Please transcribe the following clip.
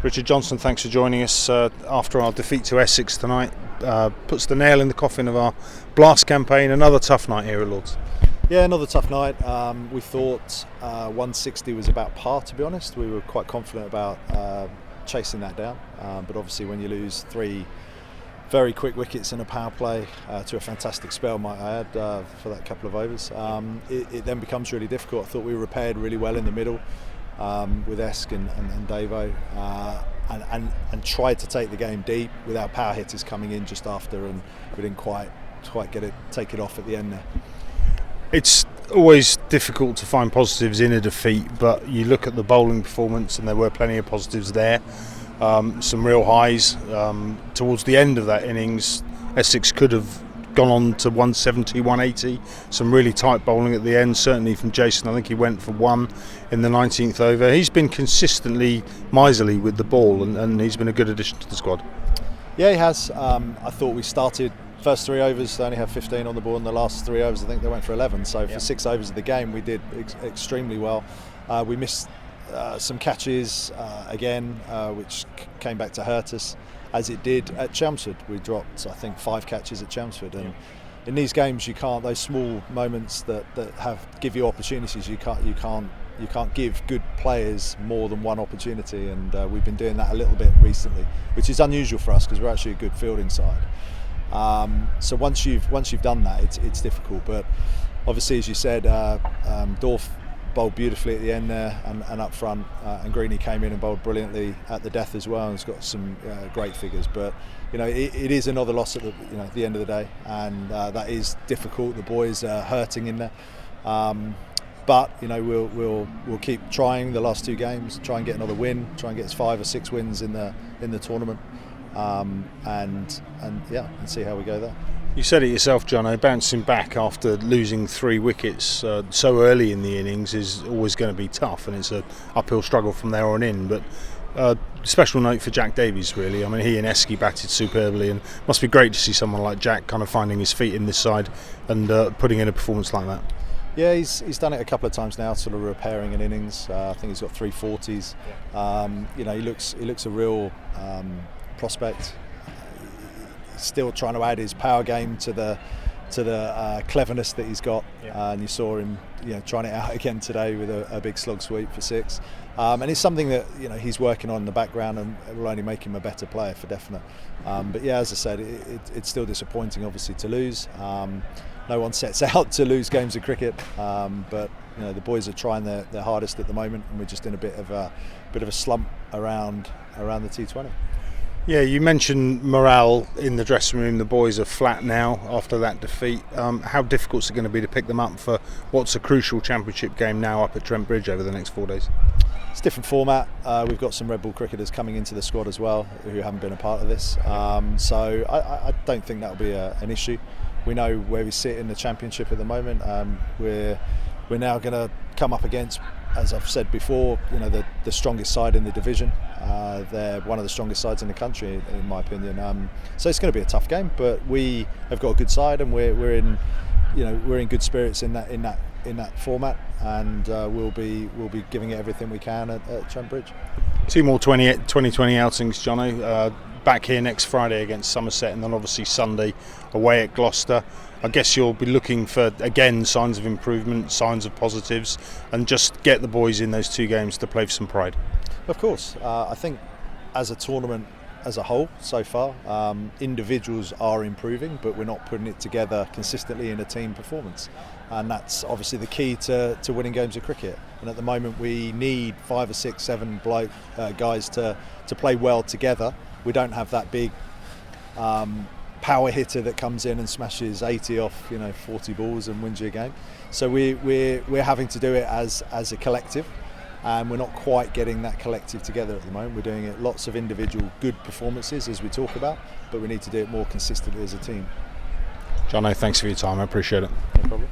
Richard Johnson, thanks for joining us after our defeat to Essex tonight. Puts the nail in the coffin of our blast campaign. Another tough night here at Lords. Yeah, another tough night. We thought 160 was about par, to be honest. We were quite confident about chasing that down. But obviously when you lose three very quick wickets in a power play to a fantastic spell, might I add, for that couple of overs, it then becomes really difficult. I thought we repaired really well in the middle with Esk and Davo, and tried to take the game deep without power hitters coming in just after, and we didn't quite take it off at the end there. It's always difficult to find positives in a defeat, but you look at the bowling performance and there were plenty of positives there. Some real highs towards the end of that innings. Essex could have gone on to 170, 180. Some really tight bowling at the end, certainly from Jason. I think he went for one in the 19th over. He's been consistently miserly with the ball, and he's been a good addition to the squad. Yeah, he has. I thought we started first 3 overs, they only had 15 on the board, and the last 3 overs I think they went for 11. So for 6 overs of the game we did extremely well. We missed some catches again, which came back to hurt us, as it did at Chelmsford. We dropped, I think, 5 catches at Chelmsford, and in these games you can't, those small moments that give you opportunities, you can't give good players more than one opportunity, and we've been doing that a little bit recently, which is unusual for us because we're actually a good fielding side. So once you've done that, it's difficult. But obviously, as you said, Dorf bowled beautifully at the end there, and up front, and Greeny came in and bowled brilliantly at the death as well, and has got some great figures. But it is another loss at the end of the day, and that is difficult. The boys are hurting in there, but we'll keep trying the last 2 games, try and get another win, try and get us 5 or 6 wins in the tournament, and see how we go there. You said it yourself, Jono, bouncing back after losing 3 wickets so early in the innings is always going to be tough, and it's an uphill struggle from there on in. But special note for Jack Davies, really. I mean, he and Esky batted superbly, and it must be great to see someone like Jack kind of finding his feet in this side and putting in a performance like that. Yeah, he's done it a couple of times now, sort of repairing an innings. I think he's got 3 40s. He looks a real prospect. Still trying to add his power game to the cleverness that he's got, and you saw him trying it out again today with a big slog sweep for 6, and it's something that he's working on in the background, and it will only make him a better player for definite. But yeah, as I said, it's still disappointing obviously to lose. No one sets out to lose games of cricket, but the boys are trying their hardest at the moment, and we're just in a bit of a slump around the T20. Yeah, you mentioned morale in the dressing room. The boys are flat now after that defeat. How difficult is it going to be to pick them up for what's a crucial championship game now up at Trent Bridge over the next 4 days? It's a different format. We've got some Red Bull cricketers coming into the squad as well who haven't been a part of this. So I don't think that'll be an issue. We know where we sit in the championship at the moment. We're now going to come up against, as I've said before, the strongest side in the division. They're one of the strongest sides in the country, in my opinion. So it's going to be a tough game, but we have got a good side, and we're in good spirits in that format, and we'll be giving it everything we can at Trent Bridge. 2 more 2020 outings, Jono. Back here next Friday against Somerset, and then obviously Sunday away at Gloucester. I guess you'll be looking for, again, signs of improvement, signs of positives, and just get the boys in those 2 games to play for some pride. Of course. I think as a tournament as a whole so far, individuals are improving, but we're not putting it together consistently in a team performance. And that's obviously the key to winning games of cricket. And at the moment we need 5 or 6, 7 guys to play well together. We don't have that big power hitter that comes in and smashes 80 off 40 balls and wins you a game. So we're having to do it as a collective, and we're not quite getting that collective together at the moment. We're doing it lots of individual good performances as we talk about, but we need to do it more consistently as a team. Jono, thanks for your time. I appreciate it. No problem.